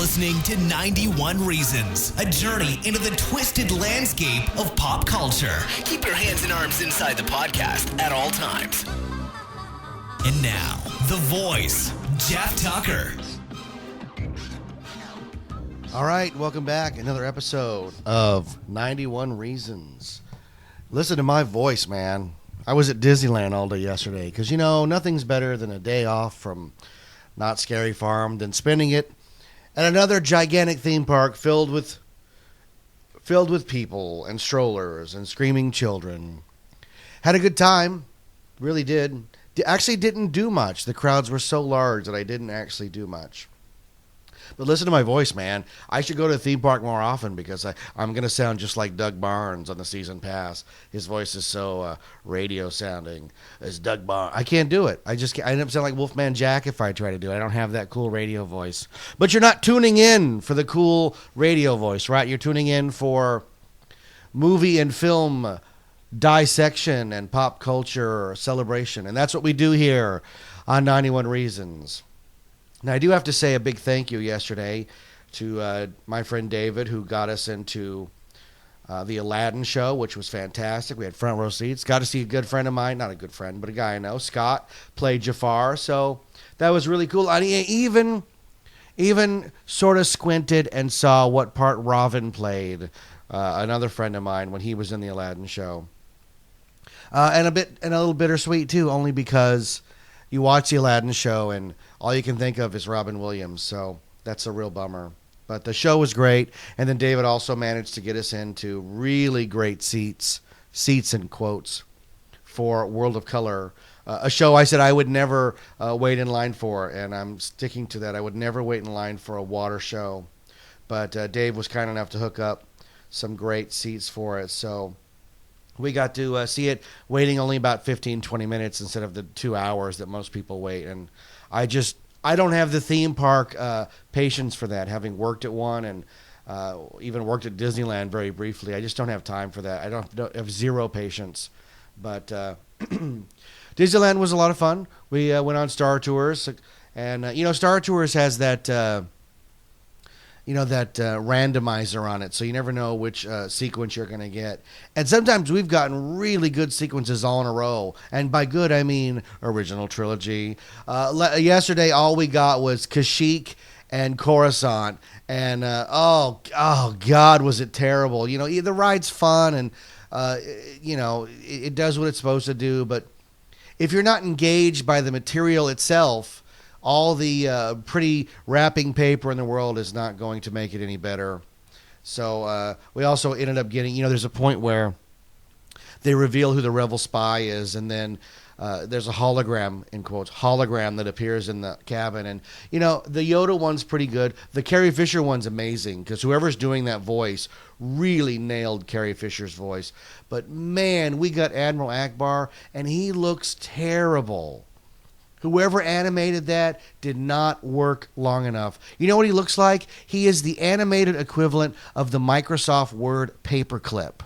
listening to 91 Reasons, a journey into the twisted landscape of pop culture. Keep your hands and arms inside the podcast at all times. And now, the voice, Jeff Tucker. All right, welcome back. Another episode of 91 Reasons. Listen to my voice, man. I was at Disneyland all day yesterday because, you know, nothing's better than a day off from Not Scary Farm than spending it at another gigantic theme park filled with people and strollers and screaming children. Had a good time. Really did. Actually didn't do much. The crowds were so large that I didn't actually do much. But listen to my voice, man. I should go to the theme park more often because I'm going to sound just like Doug Barnes on the season pass. His voice is so radio sounding as Doug Barnes. I can't do it. I end up sounding like Wolfman Jack if I try to do it. I don't have that cool radio voice. But you're not tuning in for the cool radio voice, right? You're tuning in for movie and film dissection and pop culture celebration. And that's what we do here on 91 Reasons. Now, I do have to say a big thank you yesterday to my friend David, who got us into the Aladdin show, which was fantastic. We had front row seats. Got to see a good friend of mine, not a good friend, but a guy I know, Scott, played Jafar. So that was really cool. I even sort of squinted and saw what part Robin played, another friend of mine, when he was in the Aladdin show. And a little bittersweet, too, only because you watch the Aladdin show and all you can think of is Robin Williams, so that's a real bummer. But the show was great, and then David also managed to get us into really great seats and quotes, for World of Color, a show I said I would never wait in line for, and I'm sticking to that. I would never wait in line for a water show, but Dave was kind enough to hook up some great seats for it, so we got to see it waiting only about 15, 20 minutes instead of the 2 hours that most people wait. And I don't have the theme park patience for that, having worked at one and even worked at Disneyland very briefly. I just don't have time for that. I don't have zero patience. But Disneyland was a lot of fun. We went on Star Tours. And, Star Tours has that randomizer on it, so you never know which sequence you're going to get. And sometimes we've gotten really good sequences all in a row. And by good, I mean original trilogy. Yesterday, all we got was Kashyyyk and Coruscant. And, oh, God, was it terrible. The ride's fun and, it does what it's supposed to do. But if you're not engaged by the material itself, all the pretty wrapping paper in the world is not going to make it any better. So we also ended up getting, there's a point where they reveal who the Rebel spy is, and then there's a hologram, in quotes, that appears in the cabin. And, the Yoda one's pretty good. The Carrie Fisher one's amazing, because whoever's doing that voice really nailed Carrie Fisher's voice. But, man, we got Admiral Akbar, and he looks terrible. Whoever animated that did not work long enough. You know what he looks like? He is the animated equivalent of the Microsoft Word paperclip.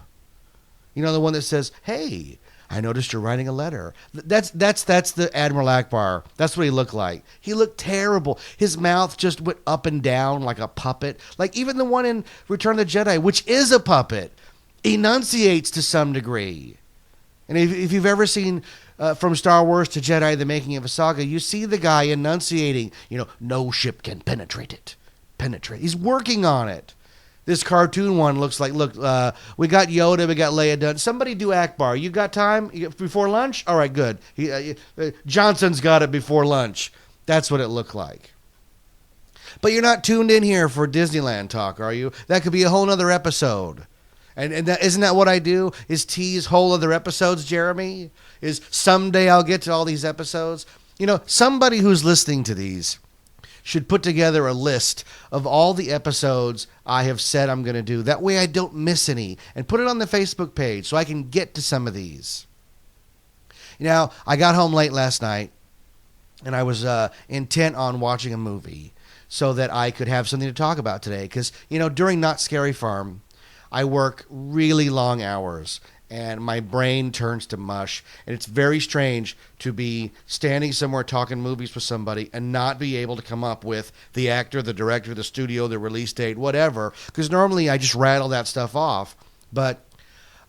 The one that says, "Hey, I noticed you're writing a letter." That's the Admiral Akbar. That's what he looked like. He looked terrible. His mouth just went up and down like a puppet. Like even the one in Return of the Jedi, which is a puppet, enunciates to some degree. And if you've ever seen from Star Wars to Jedi, the making of a saga, you see the guy enunciating, no ship can penetrate it. He's working on it. This cartoon one looks like, look, we got Yoda, we got Leia done. Somebody do Akbar. You got time? Before lunch? All right, good. Johnson's got it before lunch. That's what it looked like. But you're not tuned in here for Disneyland talk, are you? That could be a whole nother episode. And isn't that what I do? Is tease whole other episodes, Jeremy? Is someday I'll get to all these episodes? Somebody who's listening to these should put together a list of all the episodes I have said I'm going to do. That way I don't miss any. And put it on the Facebook page so I can get to some of these. I got home late last night, and I was intent on watching a movie so that I could have something to talk about today. Because, during Not Scary Farm, I work really long hours, and my brain turns to mush. And it's very strange to be standing somewhere talking movies with somebody and not be able to come up with the actor, the director, the studio, the release date, whatever. Because normally I just rattle that stuff off. But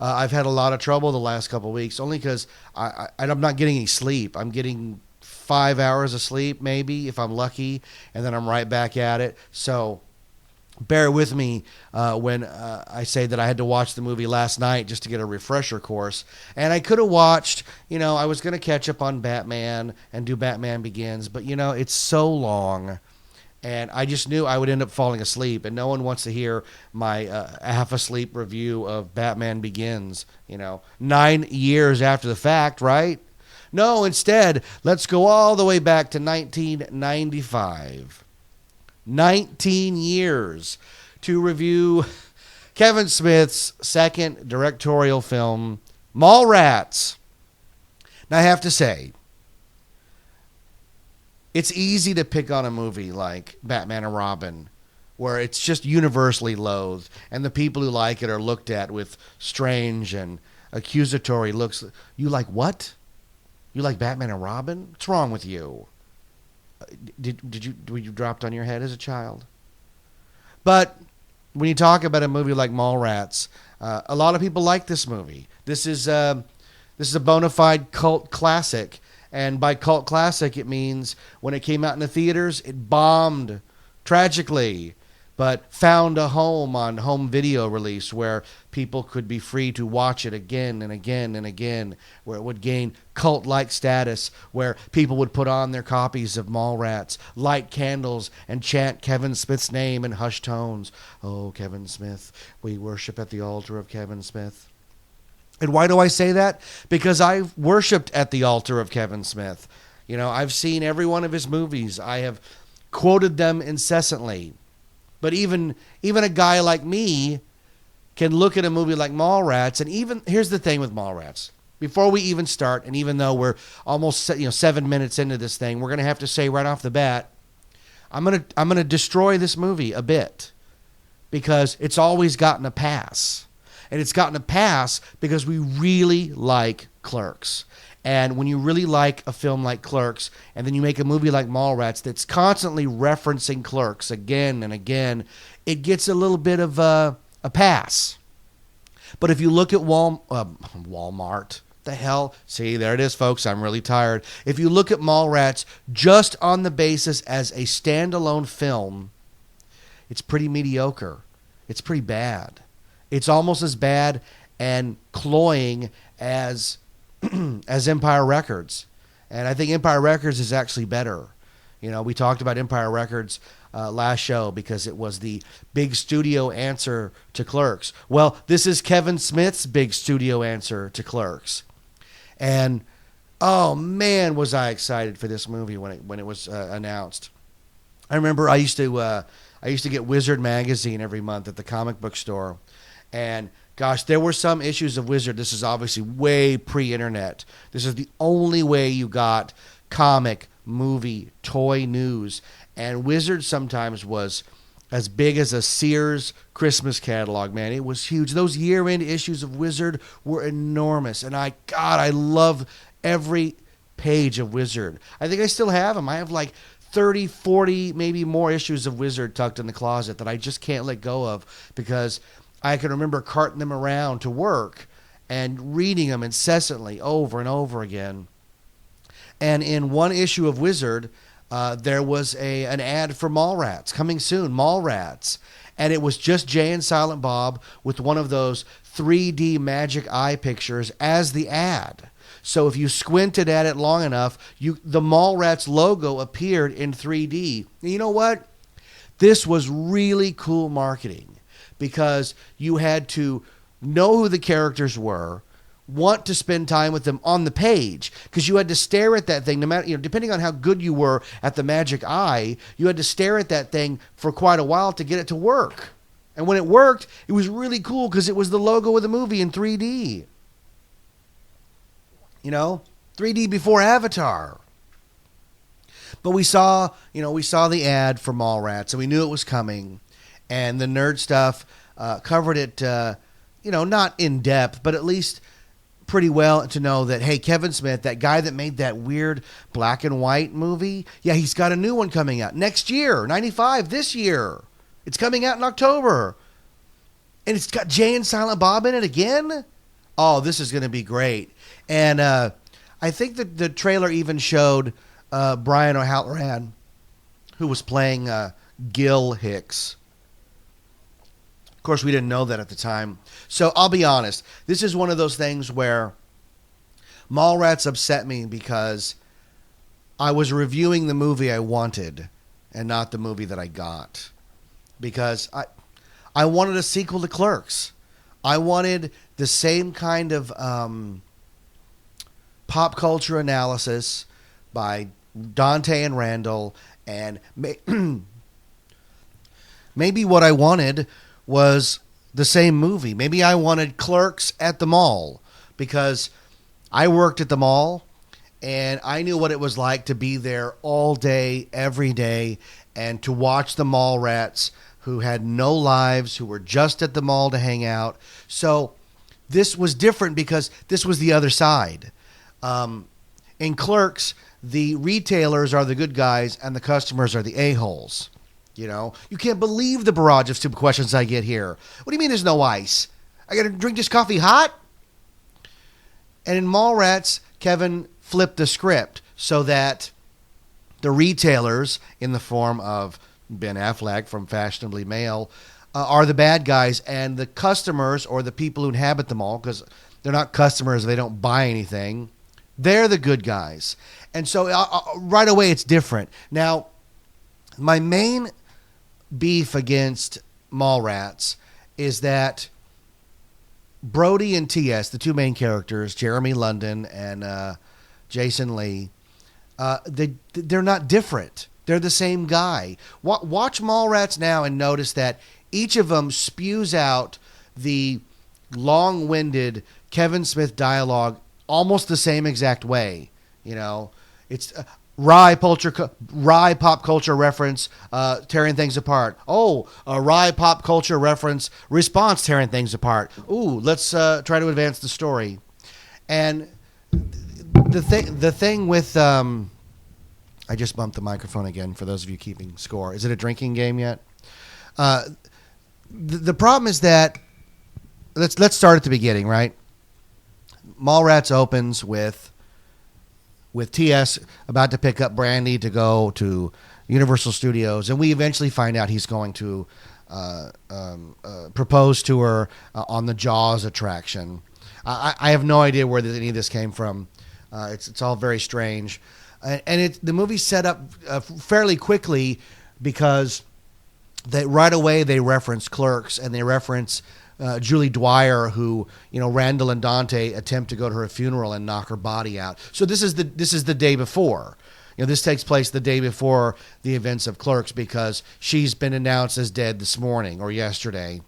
I've had a lot of trouble the last couple of weeks, only because I'm not getting any sleep. I'm getting 5 hours of sleep, maybe, if I'm lucky, and then I'm right back at it. So bear with me when I say that I had to watch the movie last night just to get a refresher course. And I could have watched, I was going to catch up on Batman and do Batman Begins, but, it's so long. And I just knew I would end up falling asleep, and no one wants to hear my half-asleep review of Batman Begins, 9 years after the fact, right? No, instead, let's go all the way back to 1995. 19 years to review Kevin Smith's second directorial film, Mallrats. Now, I have to say, it's easy to pick on a movie like Batman and Robin, where it's just universally loathed, and the people who like it are looked at with strange and accusatory looks. You like what? You like Batman and Robin? What's wrong with you? Were you dropped on your head as a child? But when you talk about a movie like Mallrats, a lot of people like this movie. This is a bona fide cult classic, and by cult classic it means when it came out in the theaters, it bombed tragically, but found a home on home video release where people could be free to watch it again and again and again, where it would gain cult-like status, where people would put on their copies of Mallrats, light candles, and chant Kevin Smith's name in hushed tones. Oh, Kevin Smith, we worship at the altar of Kevin Smith. And why do I say that? Because I've worshipped at the altar of Kevin Smith. I've seen every one of his movies. I have quoted them incessantly. But even a guy like me can look at a movie like Mallrats, and even here's the thing with Mallrats. Before we even start, and even though we're almost 7 minutes into this thing, we're gonna have to say right off the bat, I'm gonna destroy this movie a bit because it's always gotten a pass, and it's gotten a pass because we really like Clerks. And when you really like a film like Clerks, and then you make a movie like Mallrats that's constantly referencing Clerks again and again, it gets a little bit of a pass. But if you look at Walmart, the hell? See, there it is, folks. I'm really tired. If you look at Mallrats just on the basis as a standalone film, it's pretty mediocre. It's pretty bad. It's almost as bad and cloying as Empire Records. And I think Empire Records is actually better. We talked about Empire Records last show because it was the big studio answer to Clerks. Well, this is Kevin Smith's big studio answer to Clerks. And oh man, was I excited for this movie when it was announced. I remember I used to get Wizard magazine every month at the comic book store, and gosh, there were some issues of Wizard. This is obviously way pre-internet. This is the only way you got comic, movie, toy news. And Wizard sometimes was as big as a Sears Christmas catalog, man. It was huge. Those year-end issues of Wizard were enormous. And I love every page of Wizard. I think I still have them. I have like 30, 40, maybe more issues of Wizard tucked in the closet that I just can't let go of because I can remember carting them around to work and reading them incessantly over and over again. And in one issue of Wizard, there was an ad for Mallrats, coming soon, Mallrats. And it was just Jay and Silent Bob with one of those 3D magic eye pictures as the ad. So if you squinted at it long enough, the Mallrats logo appeared in 3D. And you know what? This was really cool marketing, because you had to know who the characters were, want to spend time with them on the page, because you had to stare at that thing, no matter, depending on how good you were at the magic eye, you had to stare at that thing for quite a while to get it to work. And when it worked, it was really cool because it was the logo of the movie in 3D. 3D before Avatar. But we saw the ad for Mallrats, and we knew it was coming. And the nerd stuff covered it not in depth, but at least pretty well to know that, hey, Kevin Smith, that guy that made that weird black and white movie, yeah, he's got a new one coming out next year, 95, this year. It's coming out in October. And it's got Jay and Silent Bob in it again? Oh, this is going to be great. And I think that the trailer even showed Brian O'Halloran, who was playing Gil Hicks. Of course, we didn't know that at the time. So I'll be honest. This is one of those things where Mallrats upset me because I was reviewing the movie I wanted and not the movie that I got. Because I wanted a sequel to Clerks. I wanted the same kind of pop culture analysis by Dante and Randall. And maybe what I wanted was the same movie. Maybe I wanted Clerks at the mall because I worked at the mall and I knew what it was like to be there all day, every day, and to watch the Mallrats who had no lives, who were just at the mall to hang out. So this was different because this was the other side. In Clerks, the retailers are the good guys and the customers are the a-holes. You can't believe the barrage of stupid questions I get here. What do you mean there's no ice? I got to drink this coffee hot? And in Mallrats, Kevin flipped the script so that the retailers, in the form of Ben Affleck from Fashionably Male, are the bad guys, and the customers, or the people who inhabit the mall, because they're not customers, they don't buy anything, they're the good guys. And so right away it's different. Now, my main beef against Mallrats is that Brody and T.S., the two main characters, Jeremy London and Jason Lee, they're not different. They're the same guy. Watch Mallrats now and notice that each of them spews out the long-winded Kevin Smith dialogue almost the same exact way. It's wry pop culture reference, tearing things apart. Oh, a wry pop culture reference response, tearing things apart. Ooh, let's try to advance the story. And the thing with I just bumped the microphone again for those of you keeping score. Is it a drinking game yet? The problem is that let's start at the beginning, right? Mallrats opens with T.S. about to pick up Brandy to go to Universal Studios, and we eventually find out he's going to propose to her on the Jaws attraction. I have no idea where any of this came from. It's all very strange, and the movie's set up fairly quickly because right away they reference Clerks and they reference Julie Dwyer, who Randall and Dante attempt to go to her funeral and knock her body out. So this is the day before. This takes place the day before the events of Clerks because she's been announced as dead this morning or yesterday.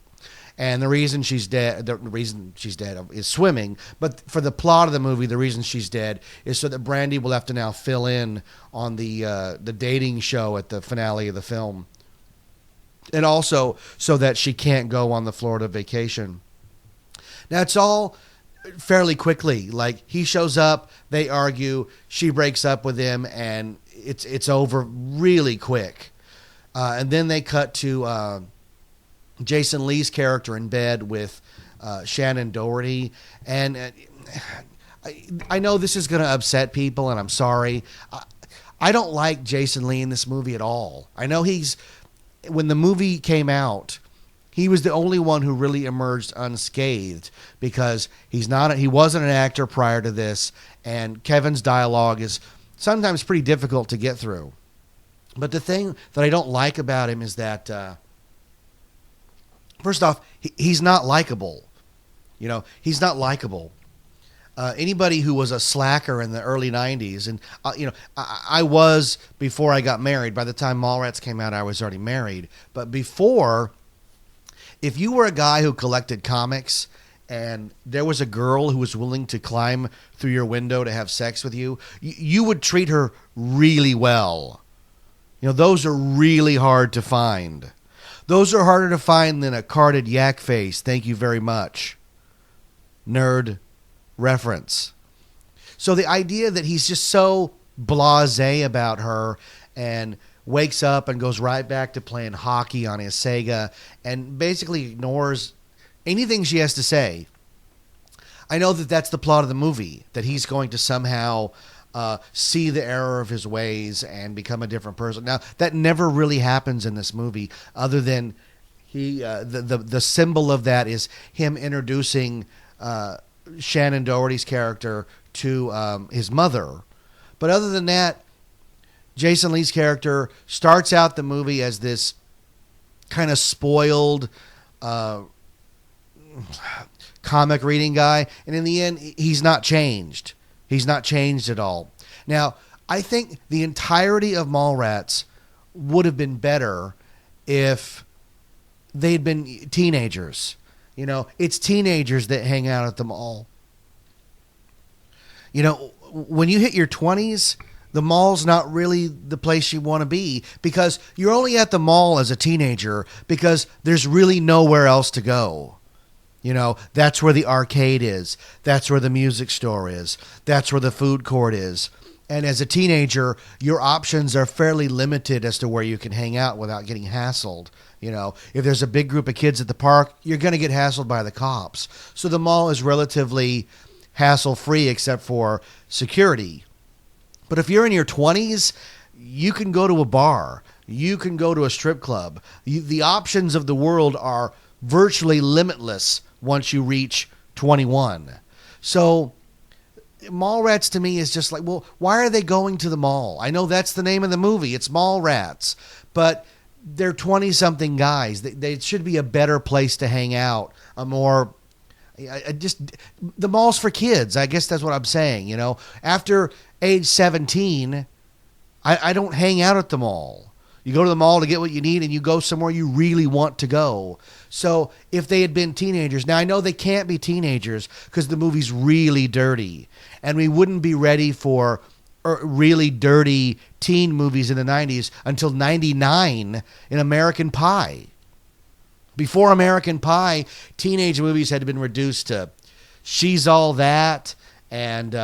And the reason she's dead is swimming. But for the plot of the movie, the reason she's dead is so that Brandy will have to now fill in on the dating show at the finale of the film. And also so that she can't go on the Florida vacation. Now, it's all fairly quickly. Like, he shows up, they argue, she breaks up with him, and it's over really quick. And then they cut to Jason Lee's character in bed with Shannon Doherty. And I know this is going to upset people, and I'm sorry. I don't like Jason Lee in this movie at all. I know when the movie came out, he was the only one who really emerged unscathed because he wasn't an actor prior to this, and Kevin's dialogue is sometimes pretty difficult to get through. But the thing that I don't like about him is that, first off, he's not likable. He's not likable. Anybody who was a slacker in the early 90s, and I was before I got married. By the time Mallrats came out, I was already married. But before, if you were a guy who collected comics and there was a girl who was willing to climb through your window to have sex with you, you would treat her really well. Those are really hard to find. Those are harder to find than a carded yak face. Thank you very much. nerd reference. So the idea that he's just so blasé about her and wakes up and goes right back to playing hockey on his Sega and basically ignores anything she has to say. I know that that's the plot of the movie, that he's going to somehow see the error of his ways and become a different person. Now, that never really happens in this movie, other than the symbol of that is him introducing Shannon Doherty's character to his mother. But other than that, Jason Lee's character starts out the movie as this kind of spoiled comic reading guy, and in the end, he's not changed. He's not changed at all. Now, I think the entirety of Mallrats would have been better if they'd been teenagers. You know, it's teenagers that hang out at the mall. You know, when you hit your 20s, the mall's not really the place you want to be, because you're only at the mall as a teenager because there's really nowhere else to go. You know, that's where the arcade is. That's where the music store is. That's where the food court is. And as a teenager, your options are fairly limited as to where you can hang out without getting hassled. You know, if there's a big group of kids at the park, you're going to get hassled by the cops. So the mall is relatively hassle-free except for security. But if you're in your 20s, you can go to a bar. You can go to a strip club. The options of the world are virtually limitless once you reach 21. So Mallrats to me is just like, well, why are they going to the mall? I know that's the name of the movie. It's Mallrats. But they're 20-something guys. They should be a better place to hang out. A more... the mall's for kids. I guess that's what I'm saying. You know, after age 17, I don't hang out at the mall. You go to the mall to get what you need, and you go somewhere you really want to go. So if they had been teenagers, now I know they can't be teenagers because the movie's really dirty, and we wouldn't be ready for really dirty teen movies in the 90s until 99 in American Pie. Before American Pie, teenage movies had been reduced to She's All That and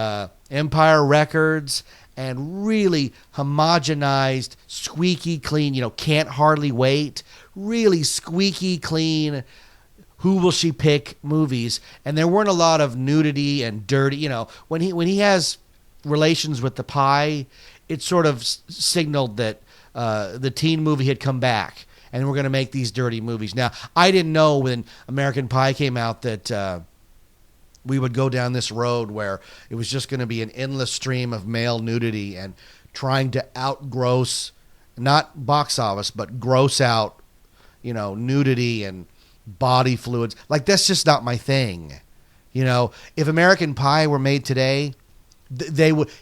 Empire Records and really homogenized, squeaky clean, you know, Can't Hardly Wait, really squeaky clean, who will she pick movies. And there weren't a lot of nudity and dirty, you know, when he has relations with the pie, it sort of signaled that the teen movie had come back. And we're going to make these dirty movies. Now, I didn't know when American Pie came out that we would go down this road where it was just going to be an endless stream of male nudity and trying to outgross, not box office, but gross out, you know, nudity and body fluids. Like, that's just not my thing. You know, if American Pie were made today,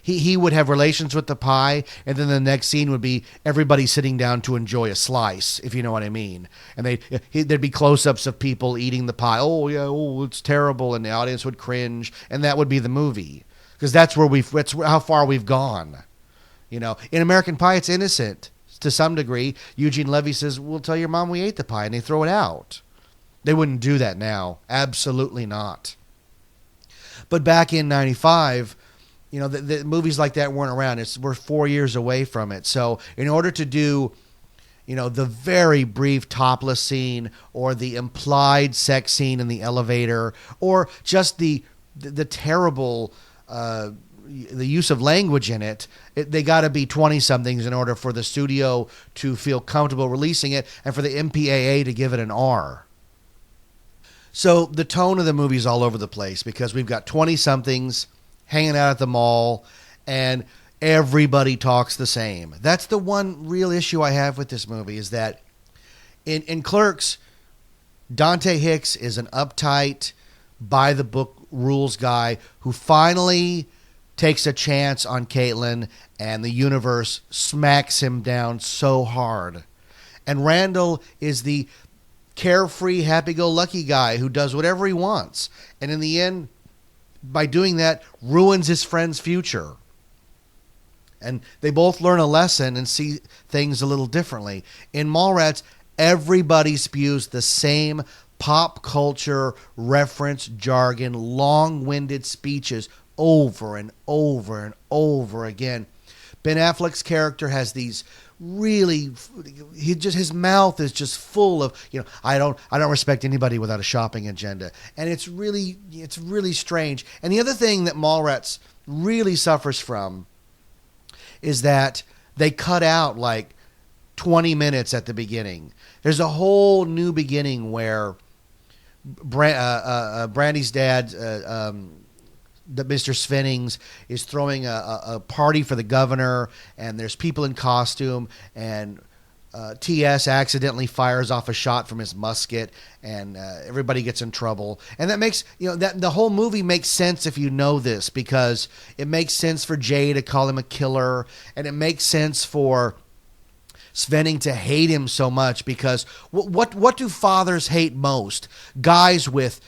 he would have relations with the pie, and then the next scene would be everybody sitting down to enjoy a slice, if you know what I mean. And there'd be close-ups of people eating the pie. Oh yeah, oh it's terrible, and the audience would cringe, and that would be the movie, because that's how far we've gone. You know, in American Pie, it's innocent to some degree. Eugene Levy says, "We'll tell your mom we ate the pie," and they throw it out. They wouldn't do that now, absolutely not. But back in '95. You know, the movies like that weren't around. We're 4 years away from it. So in order to do, you know, the very brief topless scene or the implied sex scene in the elevator or just the terrible the use of language in it, they got to be 20-somethings in order for the studio to feel comfortable releasing it and for the MPAA to give it an R. So the tone of the movie is all over the place because we've got 20-somethings hanging out at the mall, and everybody talks the same. That's the one real issue I have with this movie, is that in Clerks, Dante Hicks is an uptight, by-the-book rules guy who finally takes a chance on Caitlin, and the universe smacks him down so hard. And Randall is the carefree, happy-go-lucky guy who does whatever he wants, and in the end, by doing that, ruins his friend's future. And they both learn a lesson and see things a little differently. In Mallrats, everybody spews the same pop culture reference jargon, long-winded speeches over and over and over again. Ben Affleck's character has these really, his mouth is just full of, I don't respect anybody without a shopping agenda, and it's really strange. And the other thing that Mallrats really suffers from is that they cut out like 20 minutes at the beginning. There's a whole new beginning where Brandy's dad, Mr. Svennings, is throwing a party for the governor, and there's people in costume, and T.S. accidentally fires off a shot from his musket, and everybody gets in trouble. And that makes, that the whole movie makes sense if you know this, because it makes sense for Jay to call him a killer, and it makes sense for Svenning to hate him so much, because what do fathers hate most? Guys with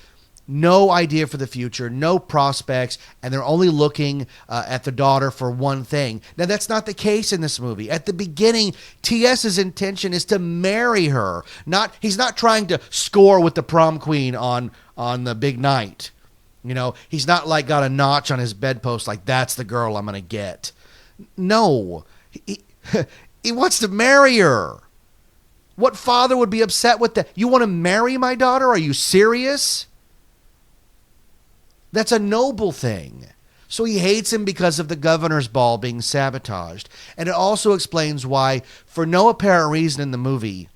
no idea for the future, no prospects, and they're only looking at the daughter for one thing. Now, that's not the case in this movie. At the beginning, T.S.'s intention is to marry her. He's not trying to score with the prom queen on the big night. He's not like got a notch on his bedpost like, that's the girl I'm going to get. No. He wants to marry her. What father would be upset with that? You want to marry my daughter? Are you serious? That's a noble thing. So he hates him because of the governor's ball being sabotaged. And it also explains why, for no apparent reason in the movie,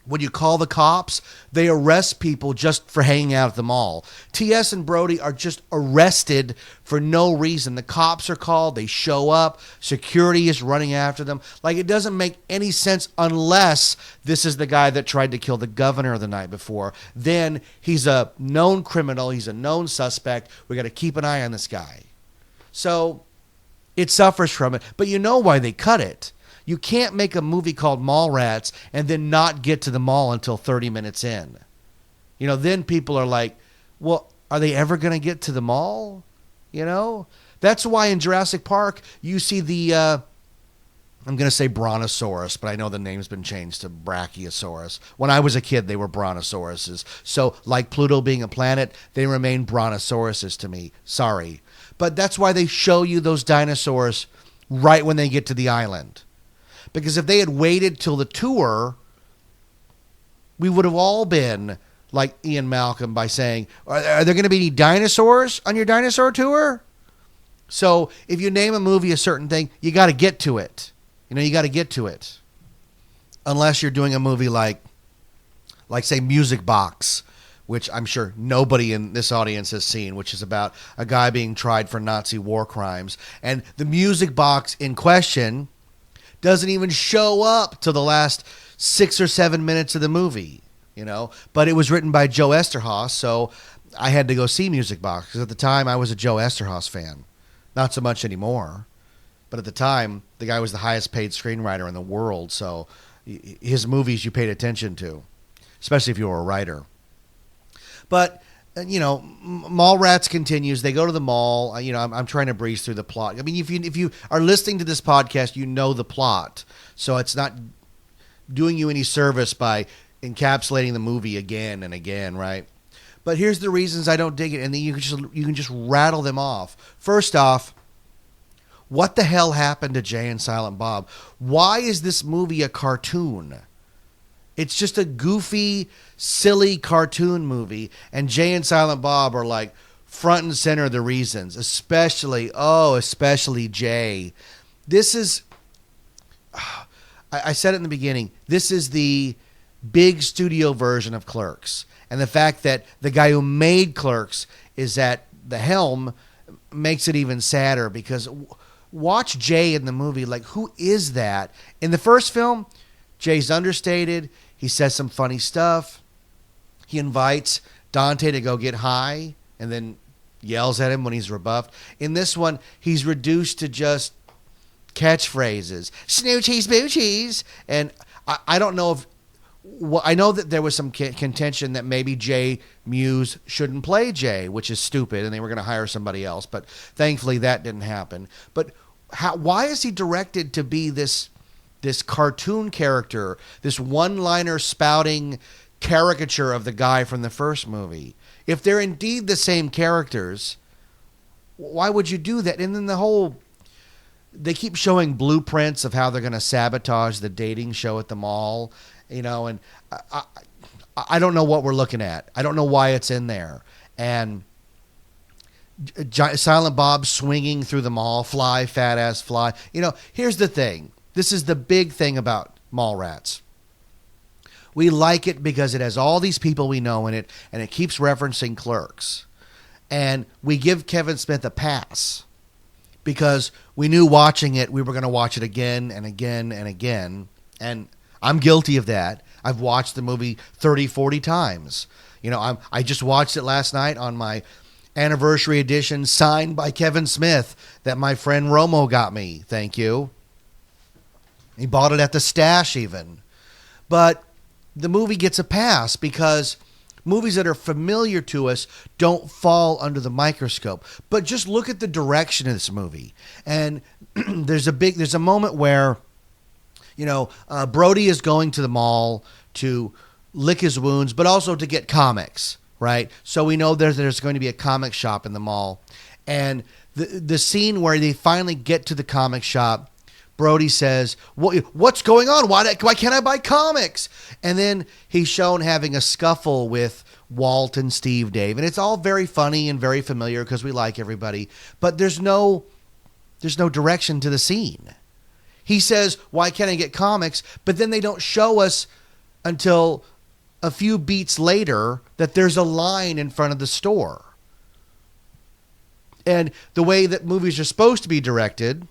when you call the cops, they arrest people just for hanging out at the mall. T.S. and Brody are just arrested for no reason. The cops are called, they show up, security is running after them. Like, it doesn't make any sense unless this is the guy that tried to kill the governor the night before. Then he's a known criminal, he's a known suspect. We got to keep an eye on this guy. So it suffers from it. But you know why they cut it. You can't make a movie called Mallrats and then not get to the mall until 30 minutes in. Then people are like, well, are they ever going to get to the mall? That's why in Jurassic Park, you see the, I'm going to say Brontosaurus, but I know the name's been changed to Brachiosaurus. When I was a kid, they were Brontosauruses. So like Pluto being a planet, they remain Brontosauruses to me. Sorry. But that's why they show you those dinosaurs right when they get to the island. Because if they had waited till the tour, we would have all been like Ian Malcolm by saying, are there going to be any dinosaurs on your dinosaur tour? So if you name a movie a certain thing, you got to get to it. You got to get to it. Unless you're doing a movie like say Music Box, which I'm sure nobody in this audience has seen, which is about a guy being tried for Nazi war crimes. And the Music Box in question doesn't even show up till the last 6 or 7 minutes of the movie, But it was written by Joe Esterhaus, so I had to go see Music Box, because at the time I was a Joe Esterhaus fan. Not so much anymore. But at the time, the guy was the highest paid screenwriter in the world, so his movies you paid attention to, especially if you were a writer. But Mallrats continues. They go to the mall. I'm trying to breeze through the plot. I mean, if you are listening to this podcast, you know the plot, so it's not doing you any service by encapsulating the movie again and again, right? But here's the reasons I don't dig it, and then you can just rattle them off. First off, what the hell happened to Jay and Silent Bob? Why is this movie a cartoon? It's just a goofy, silly cartoon movie, and Jay and Silent Bob are like front and center of the reasons, especially Jay. This is, I said it in the beginning, this is the big studio version of Clerks. And the fact that the guy who made Clerks is at the helm makes it even sadder, because watch Jay in the movie. Like, who is that? In the first film, Jay's understated. He says some funny stuff. He invites Dante to go get high and then yells at him when he's rebuffed. In this one, he's reduced to just catchphrases. Snoochies, boochies. And I don't know if... Well, I know that there was some contention that maybe Jay Muse shouldn't play Jay, which is stupid, and they were going to hire somebody else. But thankfully, that didn't happen. But why is he directed to be this cartoon character, this one-liner spouting caricature of the guy from the first movie. If they're indeed the same characters, why would you do that? And then they keep showing blueprints of how they're going to sabotage the dating show at the mall, and I don't know what we're looking at. I don't know why it's in there. And Silent Bob swinging through the mall, fly, fat ass fly. Here's the thing. This is the big thing about Mallrats. We like it because it has all these people we know in it, and it keeps referencing Clerks. And we give Kevin Smith a pass because we knew watching it, we were going to watch it again and again and again. And I'm guilty of that. I've watched the movie 30, 40 times. I just watched it last night on my anniversary edition signed by Kevin Smith that my friend Romo got me. Thank you. He bought it at the stash even. But the movie gets a pass because movies that are familiar to us don't fall under the microscope. But just look at the direction of this movie. And there's a moment where, Brody is going to the mall to lick his wounds, but also to get comics, right? So we know there's going to be a comic shop in the mall. And the scene where they finally get to the comic shop, Brody says, what's going on? Why can't I buy comics? And then he's shown having a scuffle with Walt and Steve Dave. And it's all very funny and very familiar because we like everybody. But there's no direction to the scene. He says, why can't I get comics? But then they don't show us until a few beats later that there's a line in front of the store. And the way that movies are supposed to be directed,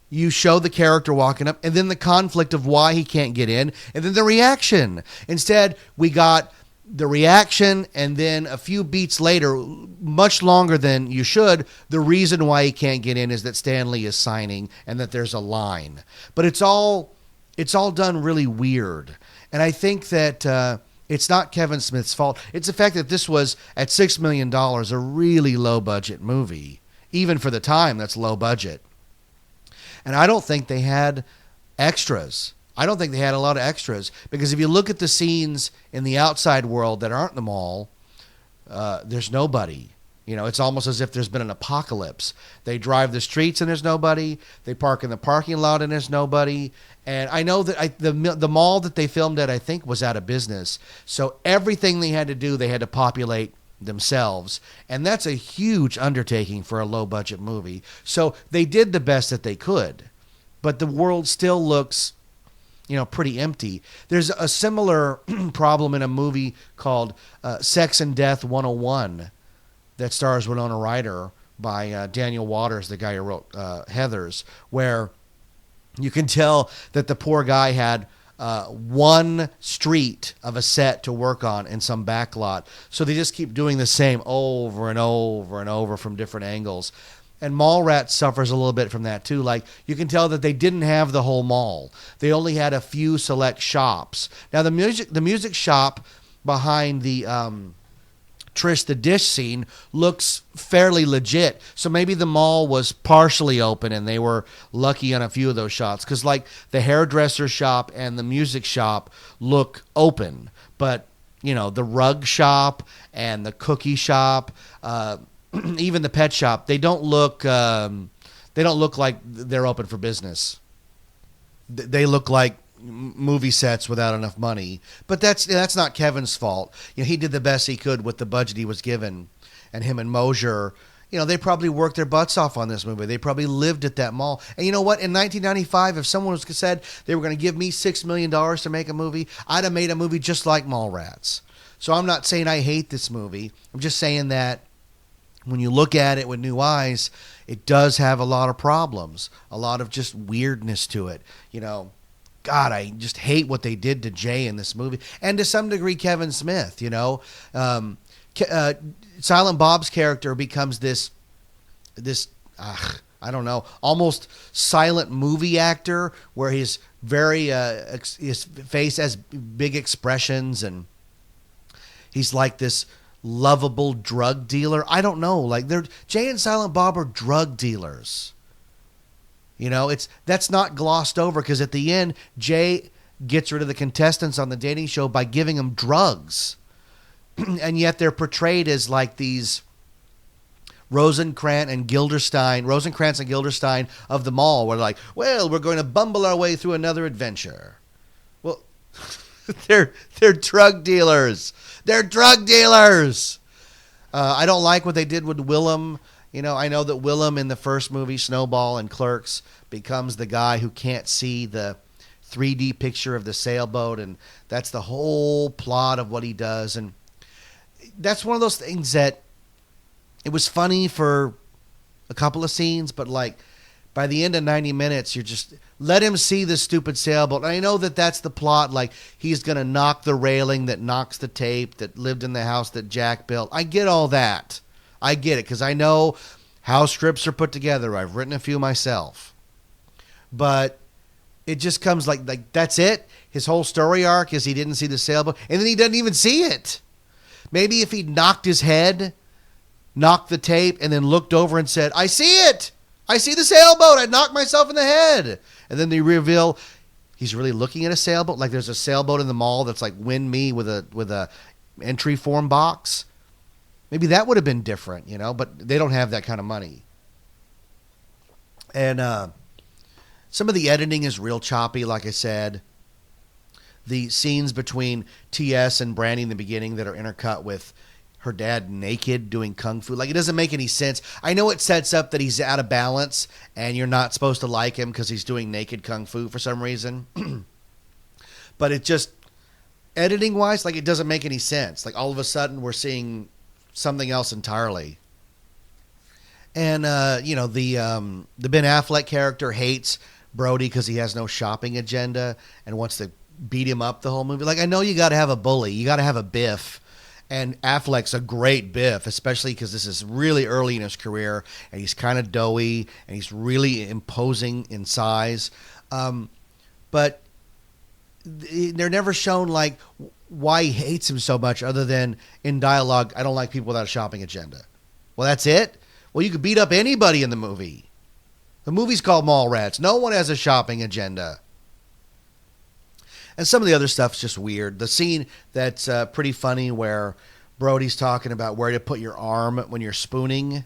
you show the character walking up and then the conflict of why he can't get in and then the reaction. Instead, we got the reaction and then a few beats later, much longer than you should, the reason why he can't get in is that Stanley is signing and that there's a line. But it's all done really weird. And I think that it's not Kevin Smith's fault. It's the fact that this was, at $6 million, a really low-budget movie. Even for the time, that's low budget. And I don't think they had extras. I don't think they had a lot of extras. Because if you look at the scenes in the outside world that aren't in the mall, there's nobody. It's almost as if there's been an apocalypse. They drive the streets and there's nobody. They park in the parking lot and there's nobody. And I know that the mall that they filmed at, I think, was out of business. So everything they had to do, they had to populate themselves. And that's a huge undertaking for a low-budget movie. So they did the best that they could. But the world still looks, pretty empty. There's a similar problem in a movie called Sex and Death 101 that stars Winona Ryder by Daniel Waters, the guy who wrote Heathers, where you can tell that the poor guy had one street of a set to work on in some back lot. So they just keep doing the same over and over and over from different angles. And Mallrats suffers a little bit from that too. Like, you can tell that they didn't have the whole mall. They only had a few select shops. Now the music shop behind the Trish the Dish scene looks fairly legit. So maybe the mall was partially open and they were lucky on a few of those shots. Because like the hairdresser shop and the music shop look open. But, the rug shop and the cookie shop, even the pet shop, they don't look like they're open for business. They look like movie sets without enough money. But that's not Kevin's fault. He did the best he could with the budget he was given. And him and Mosier, they probably worked their butts off on this movie. They probably lived at that mall. And you know what? In 1995, if someone said they were going to give me $6 million to make a movie, I'd have made a movie just like Mallrats. So I'm not saying I hate this movie. I'm just saying that when you look at it with new eyes, it does have a lot of problems, a lot of just weirdness to it. God, I just hate what they did to Jay in this movie. And to some degree, Kevin Smith, Silent Bob's character becomes this I don't know, almost silent movie actor where he's very, his face has big expressions and he's like this lovable drug dealer. I don't know. Like Jay and Silent Bob are drug dealers. That's not glossed over because at the end, Jay gets rid of the contestants on the dating show by giving them drugs. And yet they're portrayed as like these Rosencrantz and Guildenstein of the mall. We're like, well, we're going to bumble our way through another adventure. Well, they're drug dealers. They're drug dealers. I don't like what they did with Willem. You know, I know that Willem in the first movie, Snowball and Clerks, becomes the guy who can't see the 3D picture of the sailboat, and that's the whole plot of what he does. And that's one of those things that it was funny for a couple of scenes, but like by the end of 90 minutes, you're just let him see the stupid sailboat. And I know that that's the plot. Like he's going to knock the railing that knocks the tape that lived in the house that Jack built. I get all that. I get it because I know how scripts are put together. I've written a few myself. But it just comes like that's it. His whole story arc is he didn't see the sailboat, and then he doesn't even see it. Maybe if he knocked his head, knocked the tape, and then looked over and said, I see it. I see the sailboat. I knocked myself in the head. And then they reveal he's really looking at a sailboat. Like there's a sailboat in the mall that's like win me with a entry form box. Maybe that would have been different, you know, but they don't have that kind of money. And some of the editing is real choppy, like I said. The scenes between T.S. and Brandy in the beginning that are intercut with her dad naked doing kung fu. Like, it doesn't make any sense. I know it sets up that he's out of balance and you're not supposed to like him because he's doing naked kung fu for some reason. But it just, editing-wise, like, it doesn't make any sense. Like, all of a sudden, we're seeing something else entirely. And, you know, the Ben Affleck character hates Brody because he has no shopping agenda and wants to beat him up the whole movie. Like, I know you got to have a bully. You got to have a Biff. And Affleck's a great Biff, especially because this is really early in his career, and he's kind of doughy, and he's really imposing in size. But they're never shown, like, why he hates him so much other than in dialogue, I don't like people without a shopping agenda. Well, that's it? Well, you could beat up anybody in the movie. The movie's called Mallrats. No one has a shopping agenda. And some of the other stuff's just weird. The scene that's pretty funny where Brody's talking about where to put your arm when you're spooning.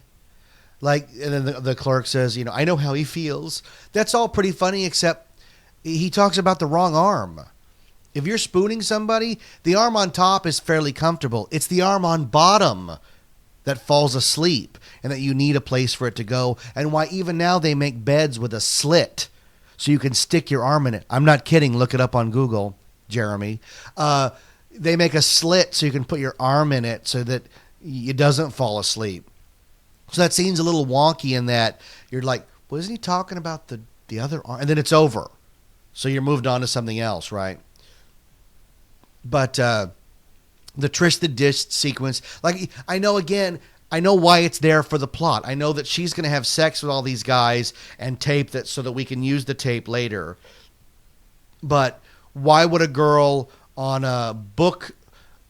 Like, and then the clerk says, you know, I know how he feels. That's all pretty funny, except he talks about the wrong arm. If you're spooning somebody, the arm on top is fairly comfortable. It's the arm on bottom that falls asleep and that you need a place for it to go. And why even now they make beds with a slit so you can stick your arm in it. I'm not kidding. Look it up on Google, Jeremy. They make a slit so you can put your arm in it so that it doesn't fall asleep. So that scene's a little wonky in that you're like, well, isn't he talking about the other arm? And then it's over. So you're moved on to something else, right? But the Tristan Dish sequence, like, I know why it's there for the plot. I know that she's going to have sex with all these guys and tape that so that we can use the tape later. But why would a girl on a book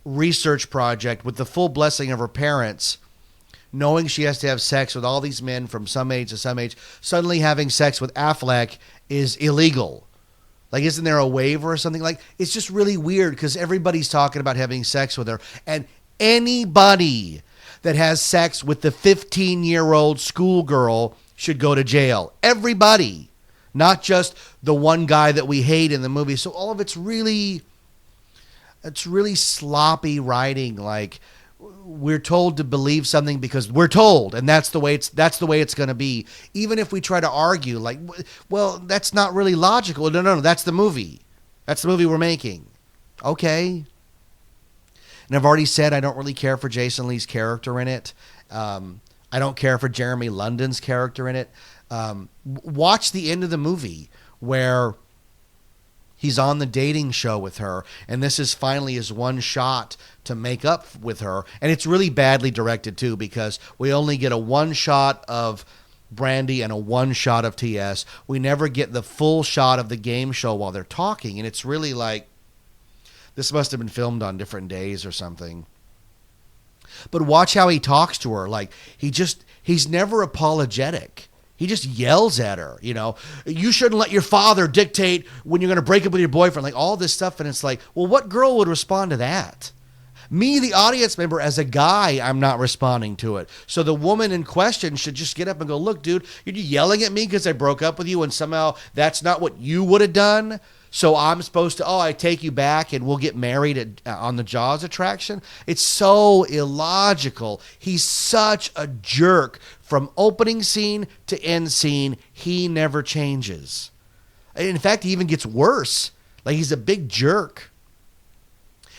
research project with the full blessing of her parents, knowing she has to have sex with all these men from some age to some age, suddenly having sex with Affleck is illegal? Like, isn't there a waiver or something? Like, it's just really weird because everybody's talking about having sex with her. And anybody that has sex with the 15-year-old schoolgirl should go to jail. Everybody. Not just the one guy that we hate in the movie. So all of it's really sloppy writing. Like, we're told to believe something because we're told, and that's the way it's going to be. Even if we try to argue, like, well, that's not really logical. No, that's the movie. That's the movie we're making. Okay. And I've already said I don't really care for Jason Lee's character in it. I don't care for Jeremy London's character in it. Watch the end of the movie where he's on the dating show with her, and this is finally his one shot to make up with her. And it's really badly directed, too, because we only get a one shot of Brandy and a one shot of T.S. We never get the full shot of the game show while they're talking, and it's really like, this must have been filmed on different days or something. But watch how he talks to her. Like, he's never apologetic. He just yells at her, you shouldn't let your father dictate when you're going to break up with your boyfriend, like all this stuff. And it's like, well, what girl would respond to that? Me, the audience member, as a guy, I'm not responding to it. So the woman in question should just get up and go, look, dude, you're yelling at me because I broke up with you and somehow that's not what you would have done. So I'm supposed to, I take you back and we'll get married on the Jaws attraction. It's so illogical. He's such a jerk from opening scene to end scene. He never changes. In fact, he even gets worse. Like he's a big jerk.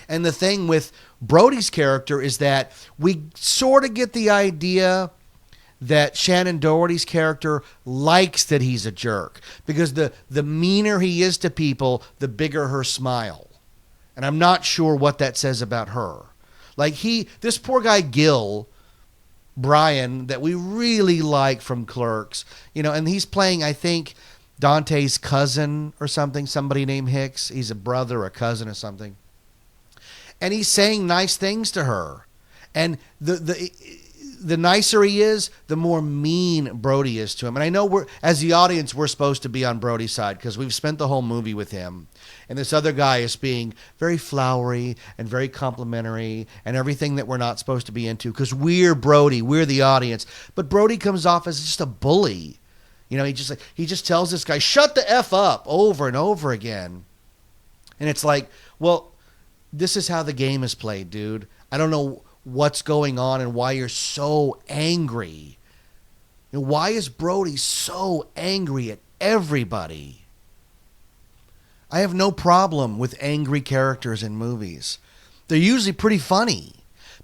And the thing with Brody's character is that we sort of get the idea that Shannon Doherty's character likes that he's a jerk because the meaner he is to people, the bigger her smile. And I'm not sure what that says about her. Like this poor guy Gil, Brian, that we really like from Clerks, and he's playing, I think, Dante's cousin or something, somebody named Hicks. He's a brother, a cousin or something. And he's saying nice things to her. And the nicer he is, the more mean Brody is to him. And I know as the audience, we're supposed to be on Brody's side because we've spent the whole movie with him. And this other guy is being very flowery and very complimentary and everything that we're not supposed to be into because we're Brody, we're the audience. But Brody comes off as just a bully. He just tells this guy, shut the F up over and over again. And it's like, well, this is how the game is played, dude. I don't know what's going on and why you're so angry. Why is Brody so angry at everybody? I have no problem with angry characters in movies. They're usually pretty funny,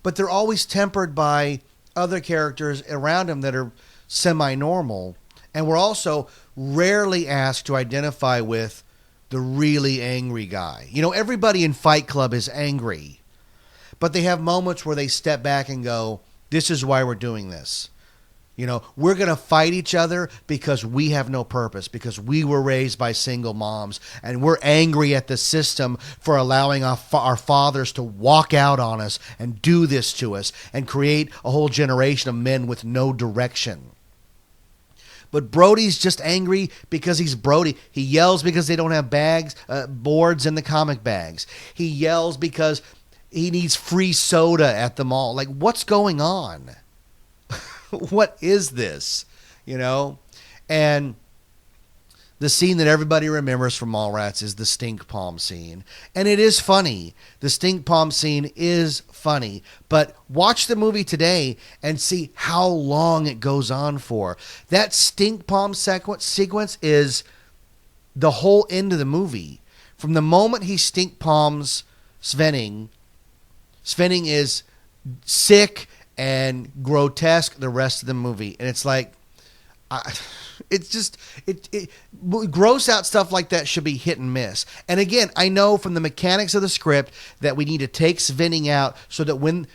but they're always tempered by other characters around him that are semi-normal. And we're also rarely asked to identify with the really angry guy. Everybody in Fight Club is angry. But they have moments where they step back and go, this is why we're doing this. We're going to fight each other because we have no purpose, because we were raised by single moms, and we're angry at the system for allowing our fathers to walk out on us and do this to us and create a whole generation of men with no direction. But Brody's just angry because he's Brody. He yells because they don't have boards in the comic bags. He yells because he needs free soda at the mall. Like, what's going on? What is this? And the scene that everybody remembers from Mallrats is the stink palm scene. And it is funny. The stink palm scene is funny. But watch the movie today and see how long it goes on for. That stink palm sequence is the whole end of the movie. From the moment he stink palms Svenning is sick and grotesque the rest of the movie. And it's like, gross out stuff like that should be hit and miss. And again, I know from the mechanics of the script that we need to take Svenning out so that when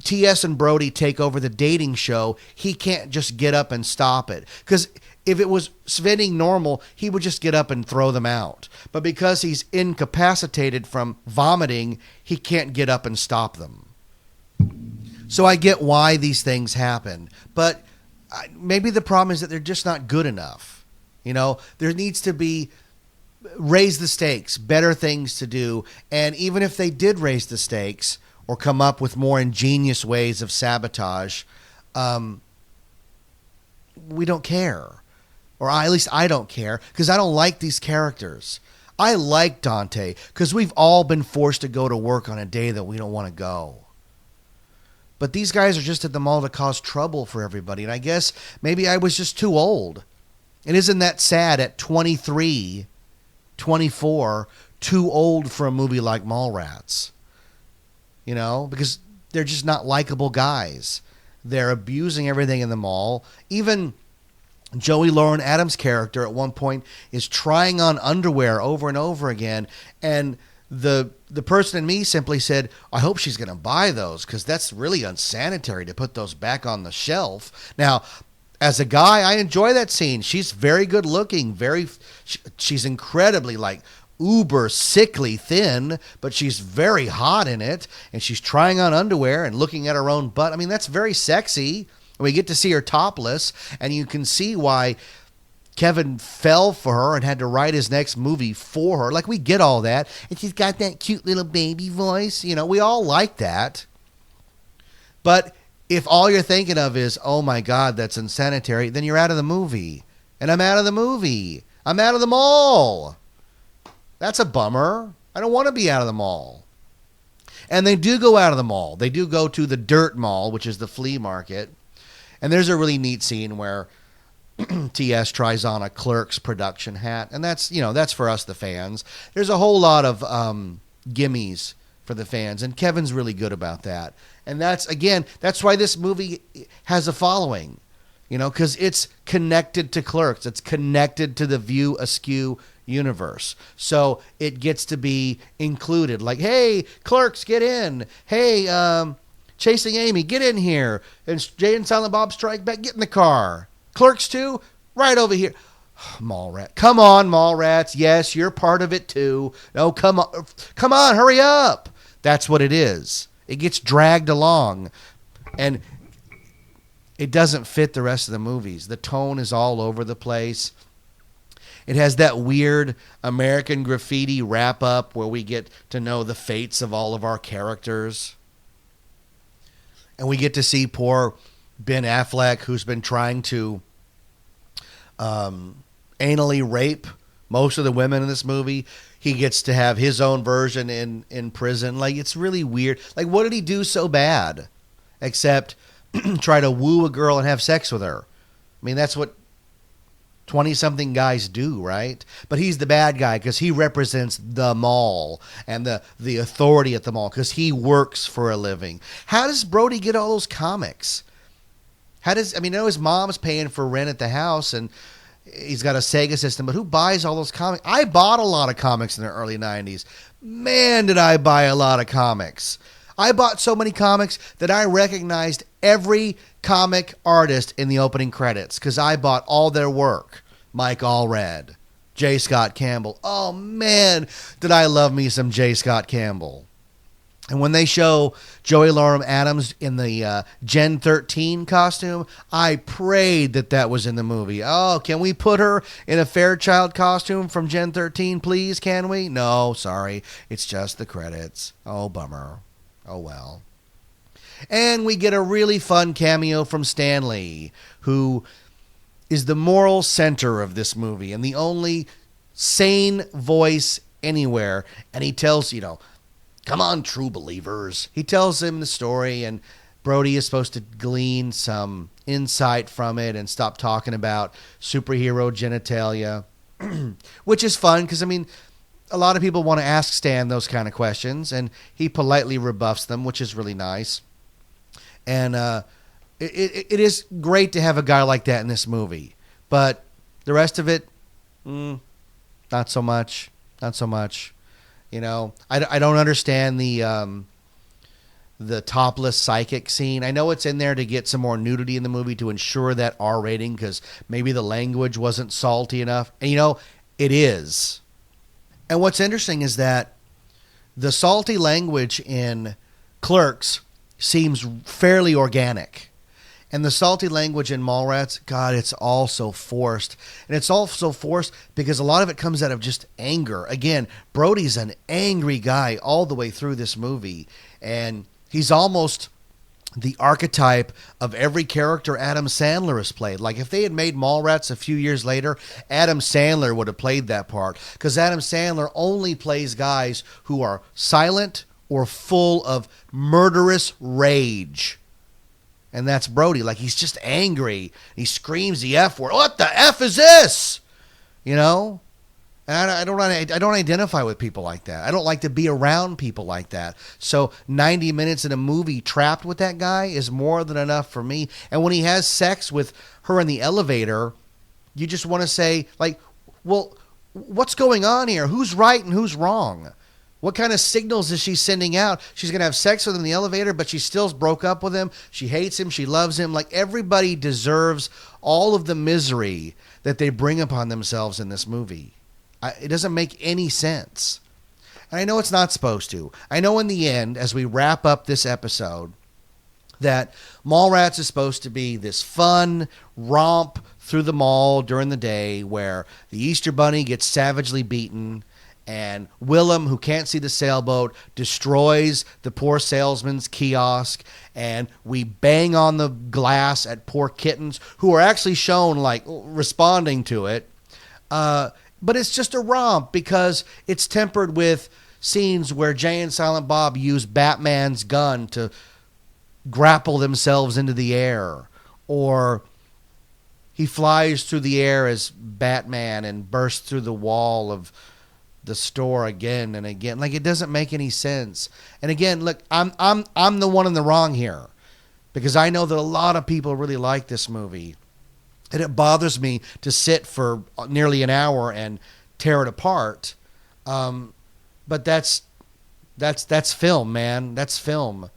T.S. and Brody take over the dating show, he can't just get up and stop it. Because if it was Svenning normal, he would just get up and throw them out. But because he's incapacitated from vomiting, he can't get up and stop them. So I get why these things happen. But maybe the problem is that they're just not good enough. There needs to be raise the stakes, better things to do. And even if they did raise the stakes or come up with more ingenious ways of sabotage, we don't care. Or at least I don't care because I don't like these characters. I like Dante because we've all been forced to go to work on a day that we don't want to go. But these guys are just at the mall to cause trouble for everybody. And I guess maybe I was just too old. And isn't that sad at 23, 24, too old for a movie like Mallrats? Because they're just not likable guys. They're abusing everything in the mall. Even Joey Lauren Adams' character at one point is trying on underwear over and over again. And the person in me simply said, I hope she's going to buy those because that's really unsanitary to put those back on the shelf. Now, as a guy, I enjoy that scene. She's very good looking, she's incredibly uber sickly thin, but she's very hot in it, and she's trying on underwear and looking at her own butt. I mean, that's very sexy. we get to see her topless, and you can see why Kevin fell for her and had to write his next movie for her. Like, we get all that. And she's got that cute little baby voice. You know, we all like that. But if all you're thinking of is, oh my God, that's unsanitary, then you're out of the movie. And I'm out of the movie. I'm out of the mall. That's a bummer. I don't want to be out of the mall. And they do go out of the mall. They do go to the Dirt Mall, which is the flea market. And there's a really neat scene where TS tries on a Clerks production hat. And that's, you know, that's for us, the fans. There's a whole lot of gimmies for the fans. And Kevin's really good about that. And that's, again, that's why this movie has a following. You know, because it's connected to Clerks. It's connected to the View Askew universe. So it gets to be included. Like, hey, Clerks, get in. Hey, Chasing Amy, get in here. And Jay and Silent Bob Strike Back, get in the car. Clerks 2, right over here. Mallrats. Come on, Mallrats. Yes, you're part of it too. No, come on, hurry up. That's what it is. It gets dragged along. And it doesn't fit the rest of the movies. The tone is all over the place. It has that weird American Graffiti wrap-up where we get to know the fates of all of our characters. And we get to see poor Ben Affleck, who's been trying to anally rape most of the women in this movie. He gets to have his own version in prison. Like, it's really weird. Like, what did he do so bad? Except try to woo a girl and have sex with her. I mean, that's what 20-something guys do, right? But he's the bad guy because he represents the mall and the authority at the mall because he works for a living. How does Brody get all those comics? I know his mom's paying for rent at the house and he's got a Sega system, but who buys all those comics? I bought a lot of comics in the early 90s. Man, did I buy a lot of comics. I bought so many comics that I recognized every comic artist in the opening credits because I bought all their work. Mike Allred, J. Scott Campbell. Oh, man, did I love me some J. Scott Campbell. And when they show Joey Lauren Adams in the Gen 13 costume, I prayed that was in the movie. Oh, can we put her in a Fairchild costume from Gen 13, please? Can we? No, sorry. It's just the credits. Oh, bummer. Oh, well. And we get a really fun cameo from Stan Lee, who is the moral center of this movie and the only sane voice anywhere. And he tells, come on, true believers. He tells him the story, and Brody is supposed to glean some insight from it and stop talking about superhero genitalia, which is fun because, a lot of people want to ask Stan those kind of questions, and he politely rebuffs them, which is really nice. And it is great to have a guy like that in this movie. But the rest of it, not so much. Not so much. I don't understand the topless psychic scene. I know it's in there to get some more nudity in the movie to ensure that R rating because maybe the language wasn't salty enough. And, it is. And what's interesting is that the salty language in Clerks seems fairly organic. And the salty language in Mallrats, God, it's all so forced. And it's all so forced because a lot of it comes out of just anger. Again, Brody's an angry guy all the way through this movie. And he's almost the archetype of every character Adam Sandler has played. Like, if they had made Mallrats a few years later, Adam Sandler would have played that part. Because Adam Sandler only plays guys who are silent or full of murderous rage. And that's Brody. Like, he's just angry. He screams the F word. What the F is this? And I don't identify with people like that. I don't like to be around people like that. So 90 minutes in a movie trapped with that guy is more than enough for me. And when he has sex with her in the elevator, you just want to say, like, well, what's going on here? Who's right and who's wrong? What kind of signals is she sending out? She's going to have sex with him in the elevator, but she still broke up with him. She hates him. She loves him. Like, everybody deserves all of the misery that they bring upon themselves in this movie. It doesn't make any sense. And I know it's not supposed to. I know in the end, as we wrap up this episode, that Mallrats is supposed to be this fun romp through the mall during the day where the Easter Bunny gets savagely beaten and Willem, who can't see the sailboat, destroys the poor salesman's kiosk, and we bang on the glass at poor kittens who are actually shown like responding to it. But it's just a romp because it's tempered with scenes where Jay and Silent Bob use Batman's gun to grapple themselves into the air, or he flies through the air as Batman and bursts through the wall of the store again and again. Like, it doesn't make any sense. And again, look, I'm the one in the wrong here because I know that a lot of people really like this movie, and it bothers me to sit for nearly an hour and tear it apart. But that's film, man. That's film.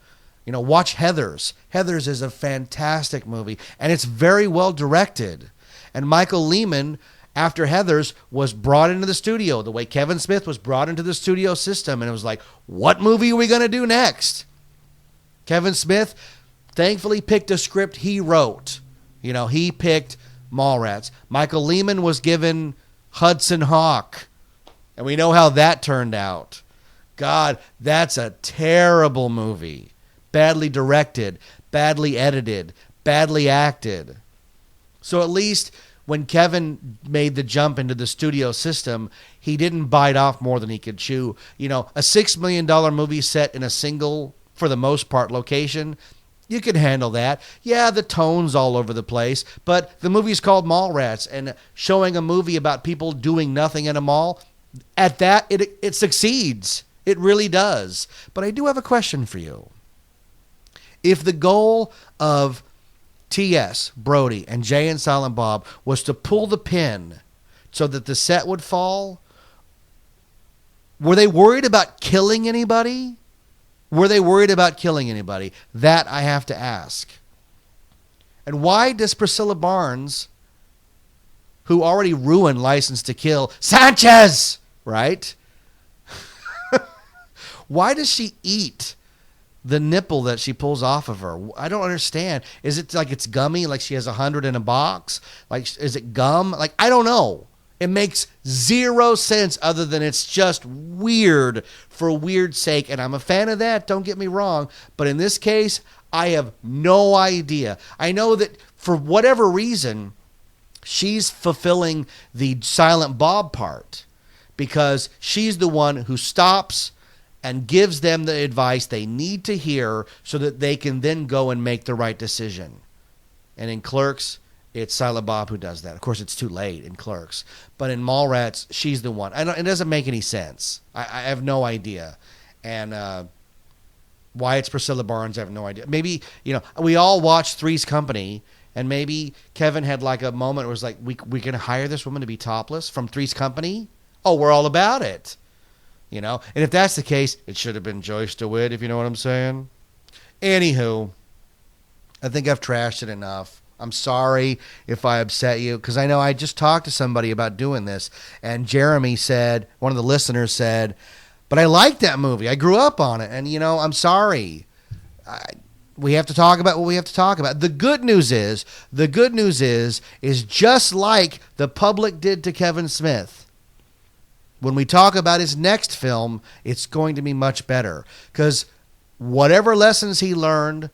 You know, watch Heathers. Heathers is a fantastic movie, and it's very well directed. And Michael Lehman, after Heathers, was brought into the studio the way Kevin Smith was brought into the studio system, and it was like, what movie are we going to do next? Kevin Smith thankfully picked a script he wrote. You know, he picked Mallrats. Michael Lehman was given Hudson Hawk, and we know how that turned out. God, that's a terrible movie. Badly directed, badly edited, badly acted. So at least when Kevin made the jump into the studio system, he didn't bite off more than he could chew. You know, a $6 million movie set in a single, for the most part, location, you could handle that. Yeah, the tone's all over the place, but the movie's called Mallrats, and showing a movie about people doing nothing in a mall, at that, it succeeds. It really does. But I do have a question for you. If the goal of T.S., Brody, and Jay and Silent Bob was to pull the pin so that the set would fall, were they worried about killing anybody? Were they worried about killing anybody? That I have to ask. And why does Priscilla Barnes, who already ruined License to Kill, Sanchez, right? Why does she eat the nipple that she pulls off of her? I don't understand. Is it like it's gummy, like she has 100 in a box? Like, is it gum? Like, I don't know. It makes zero sense other than it's just weird for weird sake. And I'm a fan of that, don't get me wrong. But in this case, I have no idea. I know that for whatever reason, she's fulfilling the Silent Bob part because she's the one who stops and gives them the advice they need to hear so that they can then go and make the right decision. And in Clerks, it's Silent Bob who does that. Of course, it's too late in Clerks. But in Mallrats, she's the one. It doesn't make any sense. I have no idea. And why it's Priscilla Barnes, I have no idea. Maybe, you know, we all watched Three's Company, and maybe Kevin had like a moment where it was like, we can hire this woman to be topless from Three's Company? Oh, we're all about it. You know, and if that's the case, it should have been Joyce DeWitt, if you know what I'm saying. Anywho, I think I've trashed it enough. I'm sorry if I upset you, because I know I just talked to somebody about doing this, and Jeremy said, one of the listeners said, but I like that movie. I grew up on it, and, you know, I'm sorry. We have to talk about what we have to talk about. The good news is just like the public did to Kevin Smith, when we talk about his next film, it's going to be much better. Because whatever lessons he learned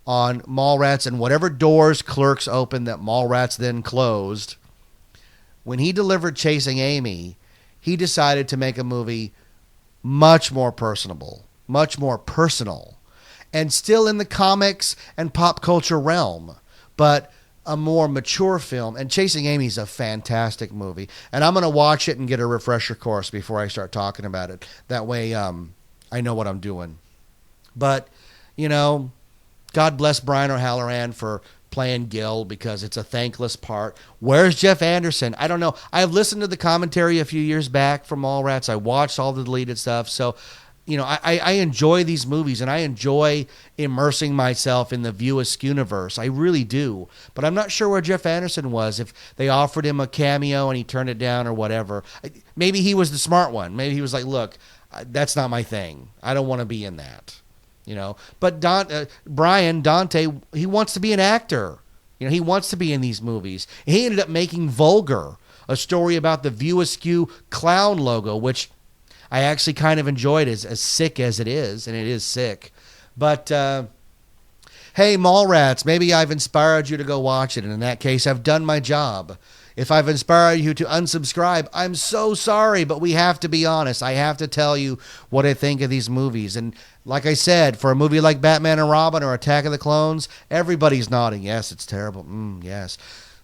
on Mallrats and whatever doors Clerks opened that Mallrats then closed, when he delivered Chasing Amy, he decided to make a movie much more personable, much more personal, and still in the comics and pop culture realm, but a more mature film. And Chasing Amy is a fantastic movie, and I'm going to watch it and get a refresher course before I start talking about it. That way I know what I'm doing. But, you know, God bless Brian O'Halloran for playing Gil, because it's a thankless part. Where's Jeff Anderson? I don't know. I've listened to the commentary a few years back from Mallrats. I watched all the deleted stuff. So, you know, I enjoy these movies, and I enjoy immersing myself in the View Askew-niverse. I really do. But I'm not sure where Jeff Anderson was, if they offered him a cameo and he turned it down or whatever. Maybe he was the smart one. Maybe he was like, look, that's not my thing. I don't want to be in that. But Brian Dante, he wants to be an actor. He wants to be in these movies. He ended up making Vulgar, a story about the View Askew clown logo, which I actually kind of enjoyed as sick as it is, and it is sick. But, hey, Mallrats, maybe I've inspired you to go watch it, and in that case, I've done my job. If I've inspired you to unsubscribe, I'm so sorry, but we have to be honest. I have to tell you what I think of these movies. And like I said, for a movie like Batman and Robin or Attack of the Clones, everybody's nodding. Yes, it's terrible. Yes.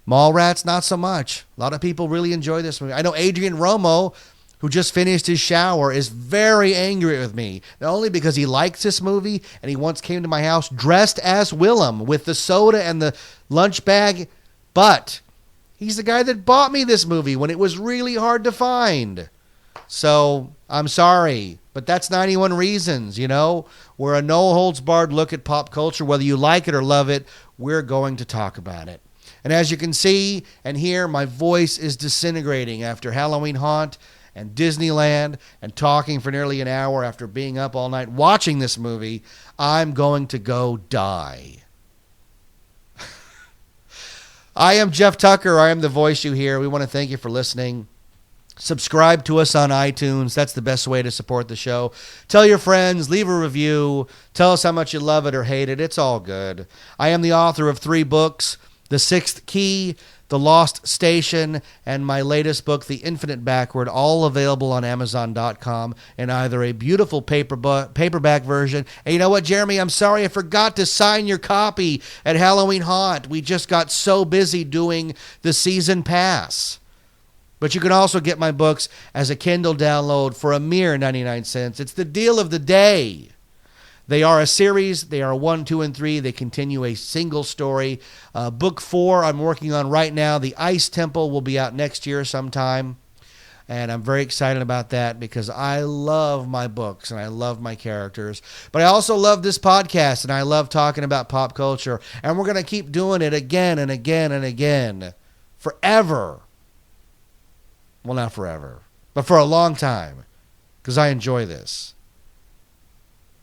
Mallrats, not so much. A lot of people really enjoy this movie. I know Adrian Romo, who just finished his shower, is very angry with me. Not only because he likes this movie and he once came to my house dressed as Willem with the soda and the lunch bag, but he's the guy that bought me this movie when it was really hard to find. So I'm sorry, but that's 91 Reasons, We're a no-holds-barred look at pop culture. Whether you like it or love it, we're going to talk about it. And as you can see and hear, my voice is disintegrating after Halloween Haunt and Disneyland and talking for nearly an hour after being up all night watching this movie. I'm going to go die. I am Jeff Tucker. I am the voice you hear. We want to thank you for listening. Subscribe to us on iTunes. That's the best way to support the show. Tell your friends. Leave a review. Tell us how much you love it or hate it. It's all good. I am the author of 3 books, The Sixth Key, The Lost Station, and my latest book, The Infinite Backward, all available on Amazon.com in either a beautiful paperback version. And you know what, Jeremy? I'm sorry I forgot to sign your copy at Halloween Haunt. We just got so busy doing the season pass. But you can also get my books as a Kindle download for a mere 99 cents. It's the deal of the day. They are a series. They are 1, 2, and 3. They continue a single story. Book 4 I'm working on right now. The Ice Temple will be out next year sometime. And I'm very excited about that because I love my books and I love my characters. But I also love this podcast and I love talking about pop culture. And we're going to keep doing it again and again and again. Forever. Well, not forever. But for a long time. Because I enjoy this.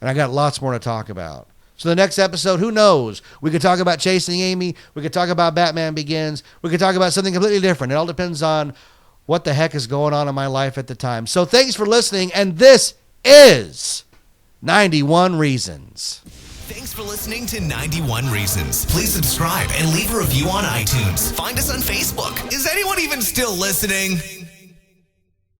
And I got lots more to talk about. So the next episode, who knows? We could talk about Chasing Amy. We could talk about Batman Begins. We could talk about something completely different. It all depends on what the heck is going on in my life at the time. So thanks for listening. And this is 91 Reasons. Thanks for listening to 91 Reasons. Please subscribe and leave a review on iTunes. Find us on Facebook. Is anyone even still listening?